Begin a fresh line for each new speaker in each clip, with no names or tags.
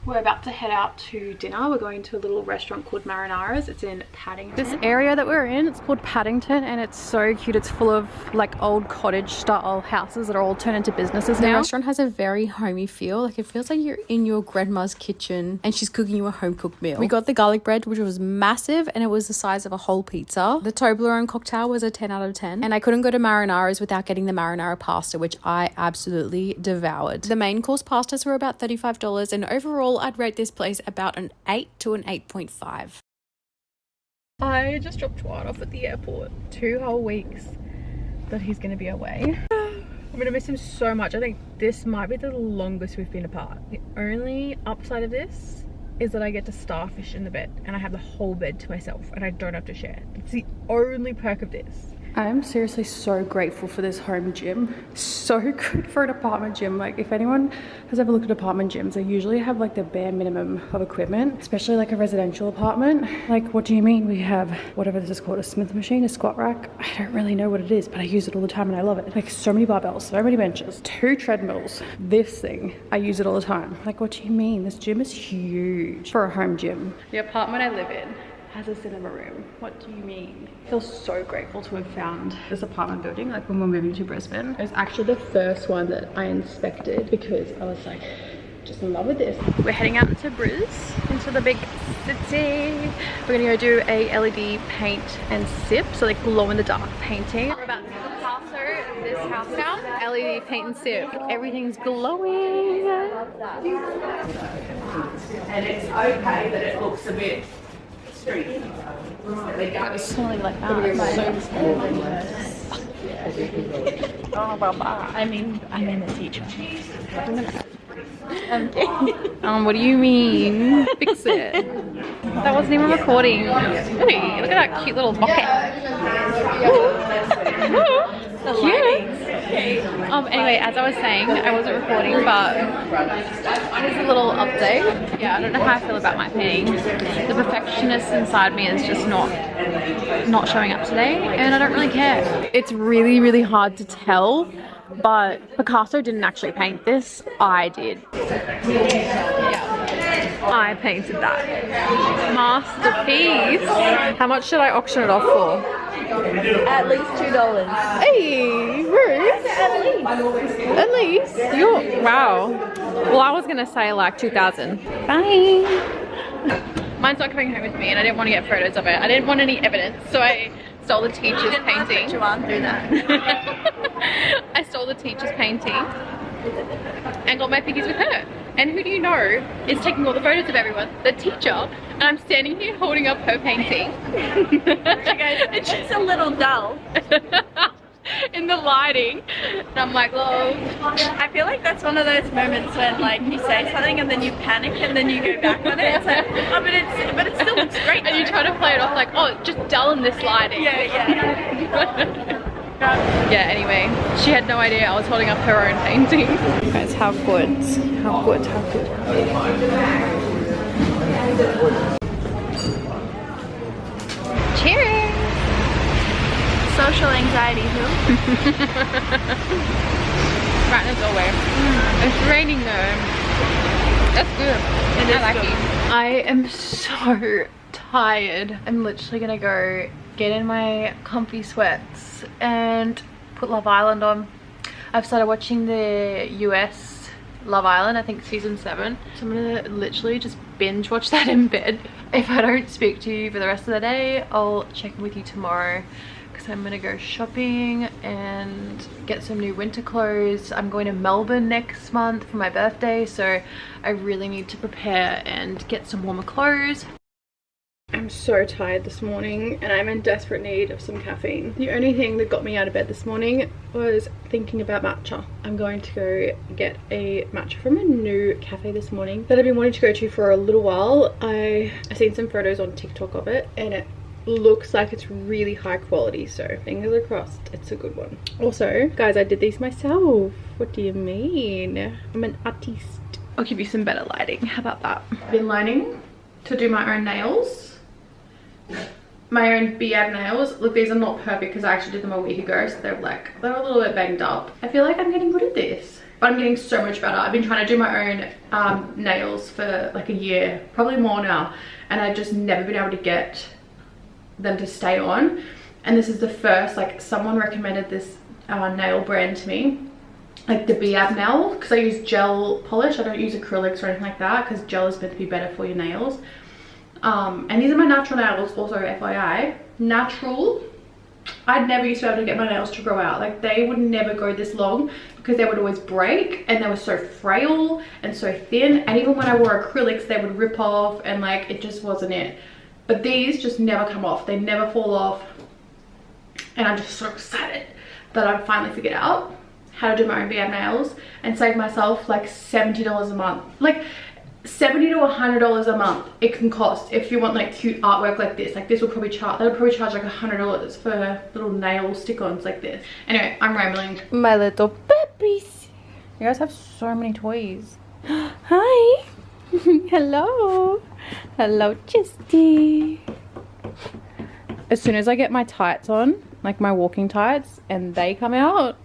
We're about to head out to dinner. We're going to a little restaurant called Marinaras. It's in Paddington. This area that we're in, it's called Paddington, and it's so cute. It's full of like old cottage style houses that are all turned into businesses now. The restaurant has a very homey feel. Like it feels like you're in your grandma's kitchen and she's cooking you a home cooked meal. We got the garlic bread, which was massive, and it was the size of a whole pizza. The Toblerone cocktail was a 10 out of 10. And I couldn't go to Marinaras without getting the marinara pasta, which I absolutely devoured. The main course pastas were about $35, and overall I'd rate this place about an 8 to an 8.5. I just dropped Wyatt off at the airport. 2 whole weeks that he's going to be away. I'm going to miss him so much. I think this might be the longest we've been apart. The only upside of this is that I get to starfish in the bed and I have the whole bed to myself and I don't have to share. It's the only perk of this. I am seriously so grateful for this home gym. So good for an apartment gym. Like if anyone has ever looked at apartment gyms, they usually have like the bare minimum of equipment, especially like a residential apartment. Like what do you mean? We have whatever this is called, a Smith machine, a squat rack. I don't really know what it is, but I use it all the time and I love it. Like so many barbells, so many benches, 2 treadmills. This thing, I use it all the time. Like what do you mean? This gym is huge for a home gym. The apartment I live in has a cinema room. What do you mean? I feel so grateful to have found this apartment building, like when we're moving to Brisbane. It was actually the first one that I inspected because I was like, just in love with this. We're heading out to Brisbane, into the big city. We're gonna go do a LED paint and sip, so like glow in the dark painting. We're about to pass through this house now. LED paint and sip. Everything's glowing. And it's okay that it looks a bit smelling like that.
I mean the teacher.
What do you mean? Fix it. That wasn't even recording. Ooh, look at that cute little bucket. Cute. Anyway, as I was saying, I wasn't recording, but here's a little update. Yeah, I don't know how I feel about my painting. The perfectionist inside me is just not showing up today, and I don't really care. It's really, really hard to tell, but Picasso didn't actually paint this. I did. Yeah. I painted that. Masterpiece. How much should I auction it off for?
At least $2.
Hey, Ruth. At least. You're, wow. Well, I was gonna say like 2,000. Bye. Mine's not coming home with me and I didn't want to get photos of it. I didn't want any evidence, so I stole the teacher's painting.
Do that.
I stole the teacher's painting and got my pickies with her. And who do you know is taking all the photos of everyone? The teacher. And I'm standing here holding up her painting.
It's just a little dull.
In the lighting. And I'm like, love.
I feel like that's one of those moments when like you say something and then you panic and then you go back on it. It's like, oh, but it still looks great.
And you try to play it off like, oh, just dull in this lighting.
Yeah.
Yeah, anyway, she had no idea I was holding up her own painting. Guys, how good. How good, how good. Cheers!
Social anxiety, who?
Right as always. It's raining though. That's good. I like it. I am so tired. I'm literally gonna go get in my comfy sweats and put Love Island on. I've started watching the US Love Island, I think season 7. So I'm gonna literally just binge watch that in bed. If I don't speak to you for the rest of the day, I'll check in with you tomorrow because I'm gonna go shopping and get some new winter clothes. I'm going to Melbourne next month for my birthday, so I really need to prepare and get some warmer clothes. I'm so tired this morning and I'm in desperate need of some caffeine. The only thing that got me out of bed this morning was thinking about matcha. I'm going to go get a matcha from a new cafe this morning that I've been wanting to go to for a little while. I've seen some photos on TikTok of it and it looks like it's really high quality, so fingers are crossed it's a good one. Also, guys, I did these myself. What do you mean? I'm an artiste. I'll give you some better lighting. How about that? I've been learning to do my own nails. My own bead nails. Look, these are not perfect because I actually did them a week ago, so they're a little bit banged up. I feel like I'm getting good at this, but but I'm getting so much better. I've been trying to do my own nails for like a year, probably more now, and I've just never been able to get them to stay on. And this is the first, like, someone recommended this nail brand to me, like the Pier nail, because I use gel polish. I don't use acrylics or anything like that, because gel is meant to be better for your nails. And these are my natural nails, also FYI, natural. I'd never used to be able to get my nails to grow out. Like, they would never go this long because they would always break, and they were so frail and so thin, and even when I wore acrylics they would rip off, and like, it just wasn't it. But these just never come off, they never fall off, and I'm just so excited that I finally figured out how to do my own BM nails and save myself like $70 a month. Like $70 to $100 a month it can cost if you want like cute artwork like this. Like this will probably charge, they would probably charge like $100 for little nail stick-ons like this. Anyway, I'm rambling. My little puppies. You guys have so many toys. Hi. Hello. Hello, Chesty. As soon as I get my tights on, like my walking tights, and they come out,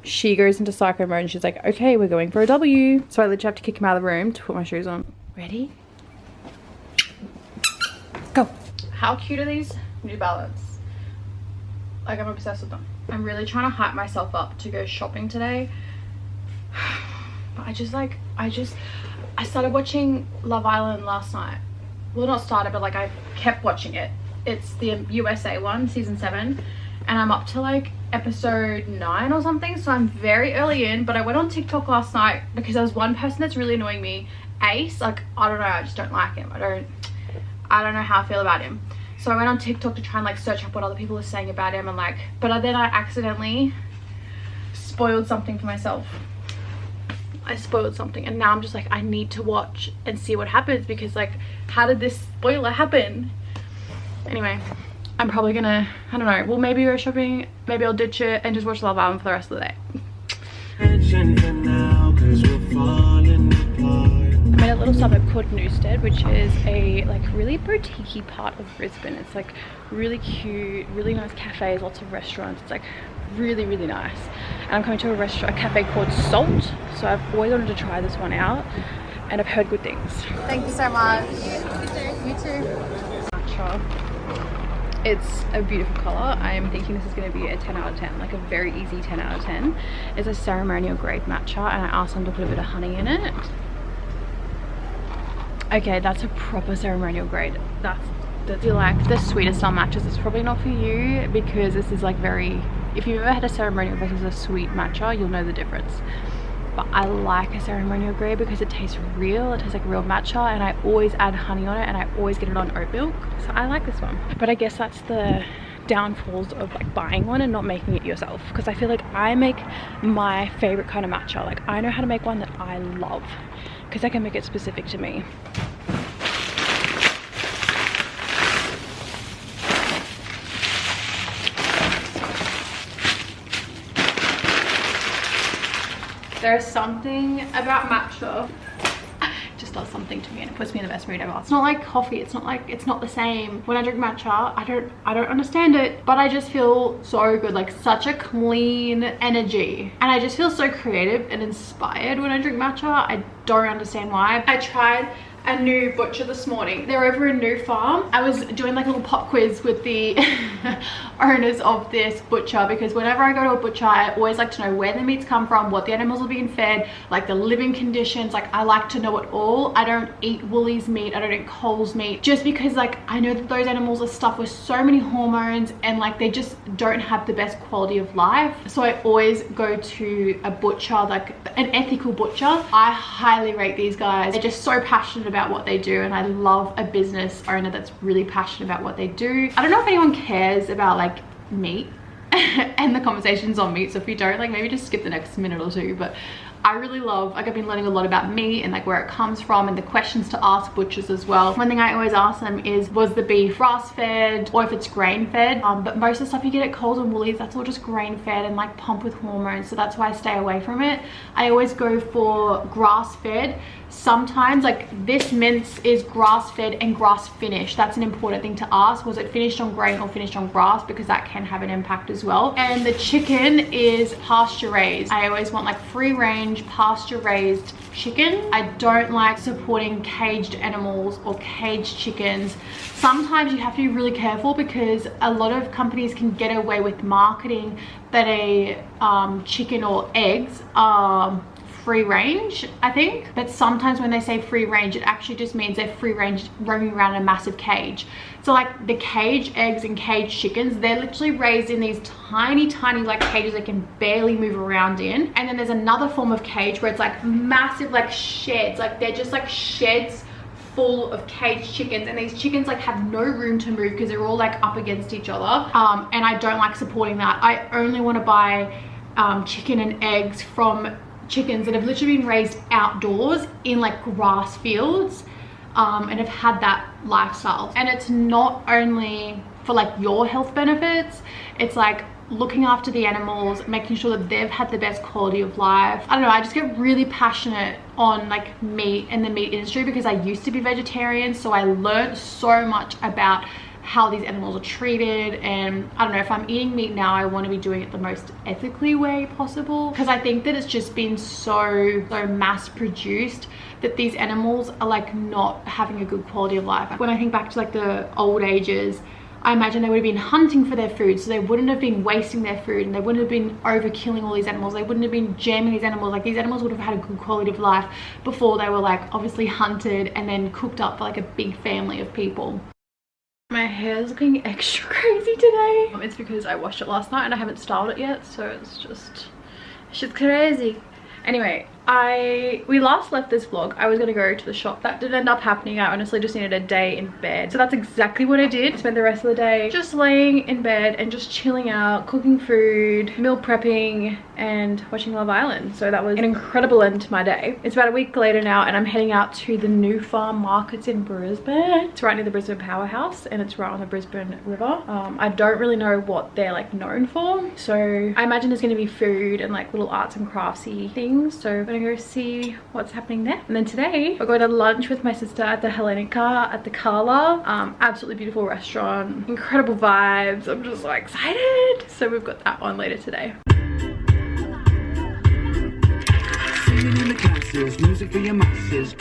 she goes into psycho mode and she's like, okay, we're going for a W. So I literally have to kick him out of the room to put my shoes on. Ready? Go. How cute are these New Balance? Like, I'm obsessed with them. I'm really trying to hype myself up to go shopping today. But I started watching Love Island last night. Well, not started, but like I kept watching it. It's the USA one, season 7. And I'm up to like episode 9 or something, so I'm very early in. But I went on TikTok last night because there was one person that's really annoying me, Ace. Like, I don't know, I just don't like him. I don't know how I feel about him. So I went on TikTok to try and like search up what other people are saying about him, and like, but then I accidentally spoiled something for myself. I spoiled something, and now I'm just like, I need to watch and see what happens, because like, how did this spoiler happen? Anyway, I'm probably gonna, I don't know, well, maybe go shopping, maybe I'll ditch it and just watch Love Island for the rest of the day. I'm in a little suburb called Newstead, which is a like really boutique-y part of Brisbane. It's like really cute, really nice cafes, lots of restaurants. It's like really, really nice. And I'm coming to a cafe called Salt, so I've always wanted to try this one out, and I've heard good things. Thank you so much. You too. Matcha. It's a beautiful color. I'm thinking this is going to be a 10 out of 10, like a very easy 10 out of 10. It's a ceremonial grade matcha, and I asked them to put a bit of honey in it. Okay, that's a proper ceremonial grade. That's if you like the sweeter style matchas, it's probably not for you, because this is like very, if you've ever had a ceremonial versus a sweet matcha, you'll know the difference. But I like a ceremonial grade because it tastes real, it tastes like real matcha, and I always add honey on it, and I always get it on oat milk, so I like this one. But I guess that's the downfalls of like buying one and not making it yourself, because I feel like I make my favorite kind of matcha. Like, I know how to make one that I love because I can make it specific to me. There's something about matcha, it just does something to me, and it puts me in the best mood ever. It's not like coffee, it's not the same. When I drink matcha, I don't understand it, but I just feel so good, like such a clean energy, and I just feel so creative and inspired when I drink matcha. I don't understand why. I tried a new butcher this morning. They're over in New Farm. I was doing like a little pop quiz with the owners of this butcher, because whenever I go to a butcher, I always like to know where the meats come from, what the animals are being fed, like the living conditions. Like, I like to know it all. I don't eat Woolies meat, I don't eat Coles meat, just because like I know that those animals are stuffed with so many hormones, and like they just don't have the best quality of life. So I always go to a butcher, like an ethical butcher. I highly rate these guys. They're just so passionate about what they do, and I love a business owner that's really passionate about what they do. I don't know if anyone cares about like meat and the conversations on meat, so if you don't, like maybe just skip the next minute or two. But I really love, like, I've been learning a lot about meat and like where it comes from, and the questions to ask butchers as well. One thing I always ask them is, was the beef grass fed, or if it's grain fed. But most of the stuff you get at Coles and Woolies, that's all just grain fed and like pumped with hormones, so that's why I stay away from it. I always go for grass fed sometimes like this mince is grass fed and grass finished. That's an important thing to ask. Was it finished on grain or finished on grass? Because that can have an impact as well. And the chicken is pasture raised. I always want like free range pasture raised chicken. I don't like supporting caged animals or caged chickens. Sometimes you have to be really careful because a lot of companies can get away with marketing that a chicken or eggs are free range, I think. But sometimes when they say free range, it actually just means they're free range roaming around in a massive cage. So like the cage eggs and cage chickens, they're literally raised in these tiny like cages they can barely move around in. And then there's another form of cage where it's like massive like sheds, like they're just like sheds full of caged chickens, and these chickens like have no room to move because they're all like up against each other. And I don't like supporting that. I only want to buy chicken and eggs from chickens that have literally been raised outdoors in like grass fields and have had that lifestyle. And it's not only for like your health benefits, it's like looking after the animals, making sure that they've had the best quality of life. I don't know, I just get really passionate on like meat and the meat industry because I used to be vegetarian, so I learned so much about how these animals are treated. And I don't know, if I'm eating meat now, I want to be doing it the most ethically way possible, because I think that it's just been so mass produced that these animals are like not having a good quality of life. When I think back to like the old ages, I imagine they would have been hunting for their food, so they wouldn't have been wasting their food, and they wouldn't have been overkilling all these animals. They wouldn't have been jamming these animals. Like these animals would have had a good quality of life before they were like obviously hunted and then cooked up for like a big family of people. My hair's looking extra crazy today. It's because I washed it last night and I haven't styled it yet, so it's just crazy. Anyway, we last left this vlog. I was gonna go to the shop. That didn't end up happening. I honestly just needed a day in bed. So that's exactly what I did. I spent the rest of the day just laying in bed and just chilling out, cooking food, meal prepping, and watching Love Island. So that was an incredible end to my day. It's about a week later now, and I'm heading out to the New Farm markets in Brisbane. It's right near the Brisbane powerhouse, and it's right on the Brisbane River. I don't really know what they're like known for, so I imagine there's gonna be food and like little arts and craftsy things. So I'm gonna go see what's happening there. And then today we're going to lunch with my sister at the Hellenika at the Calile. Absolutely beautiful restaurant, incredible vibes. I'm just so excited. So we've got that on later today. Singing in the classes, music for your masses.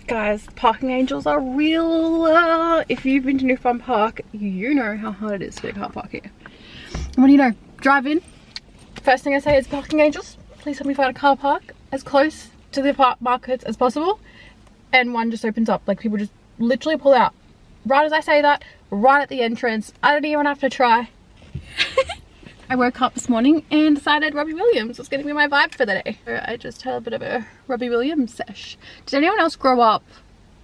Guys, parking angels are real. If you've been to New Farm Park, you know how hard it is to get a car park here. And what do you know? Drive in. First thing I say is parking angels, please help me find a car park as close to the markets as possible. And one just opens up. Like people just literally pull out. Right as I say that, right at the entrance. I don't even have to try. I woke up this morning and decided Robbie Williams was going to be my vibe for the day. So I just had a bit of a Robbie Williams sesh. Did anyone else grow up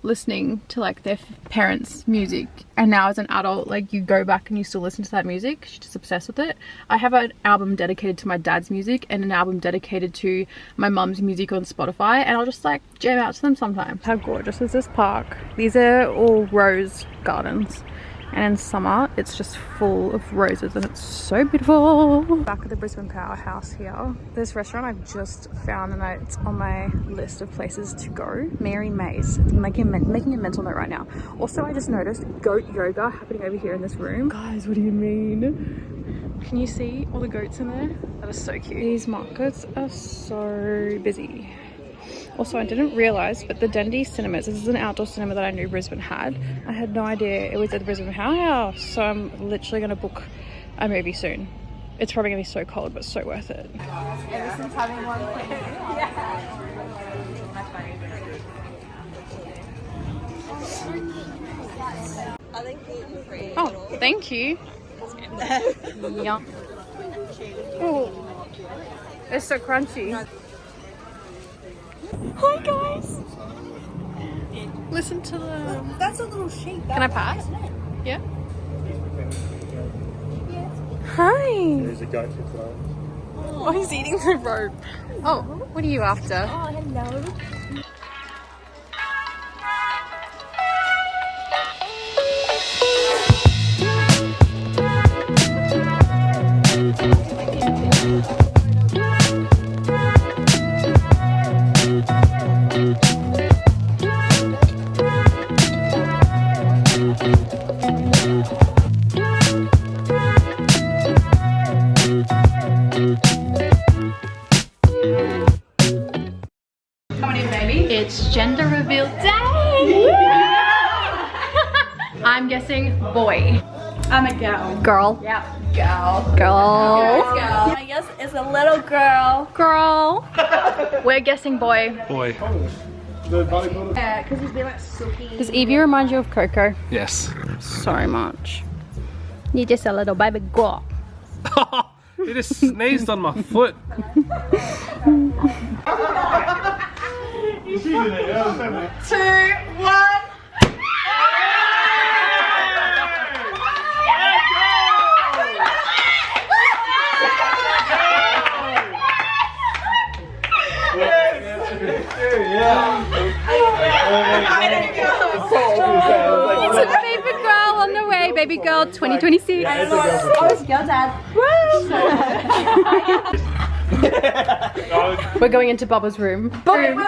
listening to like their parents' music, and now as an adult like you go back and you still listen to that music? She's just obsessed with it. I have an album dedicated to my dad's music and an album dedicated to my mum's music on Spotify, and I'll just like jam out to them sometimes. How gorgeous is this park? These are all rose gardens, and in summer it's just full of roses and it's so beautiful. Back at the Brisbane powerhouse here, this restaurant I've just found, and it's on my list of places to go. Mary Mays. I'm making a mental note right now. Also, I just noticed goat yoga happening over here in this room. Guys, what do you mean? Can you see all the goats in there? That is so cute. These markets are so busy. Also, I didn't realise, but the Dundee Cinemas, this is an outdoor cinema that I knew Brisbane had. I had no idea it was at the Brisbane Powerhouse, so I'm literally going to book a movie soon. It's probably going to be so cold, but so worth it. Oh, thank you. Yum. Oh, it's so crunchy. Hi guys. Listen to the...
That's a little sheep.
Can I pass? Yeah. Hi.
There's a goat as well.
Oh, he's eating the rope. Oh, what are you after?
Oh, hello.
I'm a girl.
Girl.
Yep. Girl.
Girl.
I guess it's a little girl.
Girl. We're guessing boy.
Boy.
Yeah, because he's been like silky.
Does Evie remind you of Coco?
Yes.
So much. You're just a little baby girl.
He just sneezed on my foot.
2, 1.
So baby girl on the way, baby girl 2026.
I was girl dad.
We're going into Bubba's room.
Wait. Oh. Oh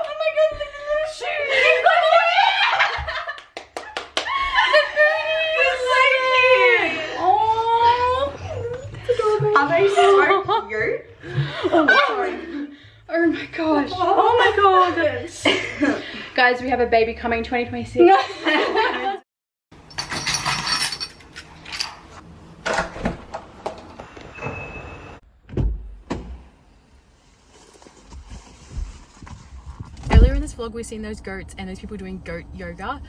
my god, look at the shoes. Are they so cute?
Oh my gosh.
Oh my god.
Guys, we have a baby coming 2026. Earlier in this vlog we've seen those goats and those people doing goat yoga.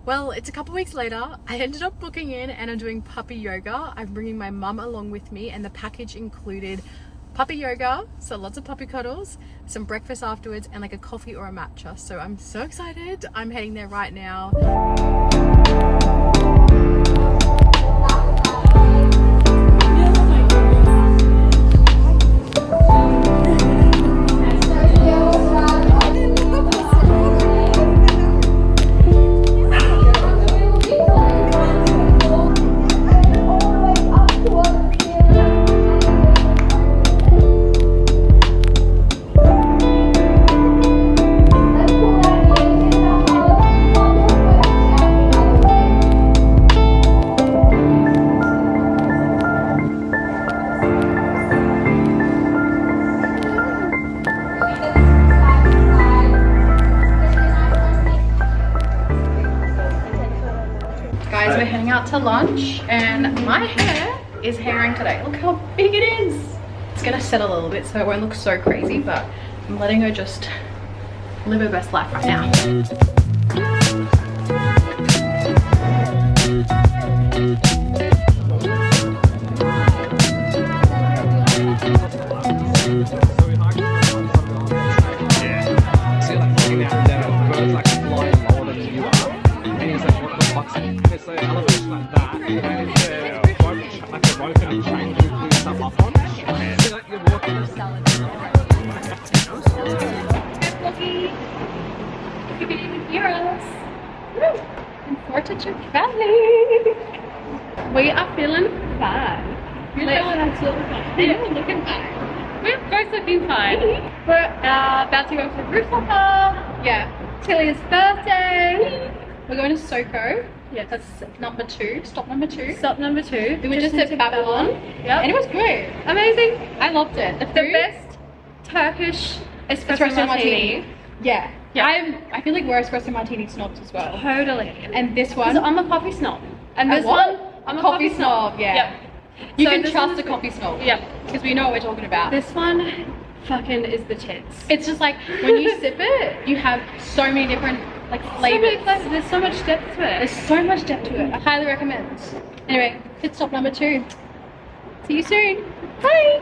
Well, it's a couple weeks later. I ended up booking in and I'm doing puppy yoga. I'm bringing my mum along with me and the package included puppy yoga, so lots of puppy cuddles, some breakfast afterwards, and like a coffee or a matcha. So I'm so excited. I'm heading there right now. Guys, we're heading out to lunch and my hair is hairing today. Look how big it is. It's gonna settle a little bit so it won't look so crazy, but I'm letting her just live her best life right now. You can even hear us. Important Valley. We are feeling fine.
You're feeling absolutely fine.
Yeah, we're looking fine. We're both looking fine. We're about to go to the roof hopper. Yeah. Tilia's birthday. We're going to Soko. Yeah, that's number 2. Stop number 2.
Stop number 2.
We were just at Babylon.
Yep.
And it was great.
Amazing.
I loved it.
The best Turkish espresso martini.
Yeah.
Yeah.
I feel like we're espresso martini snobs as well.
Totally.
And this one,
I'm a coffee snob. And
A
this
what?
one, I'm a
coffee snob. Yeah.
Yep.
You
So
can
this
trust
is-
a coffee snob.
Yep.
Because we know what we're talking about.
This one fucking is the tits.
It's just like when you sip it, you have so many different like flavors.
There's so much depth to it.
There's so much depth to it. I highly recommend. Anyway, pit stop number 2. See you soon. Bye.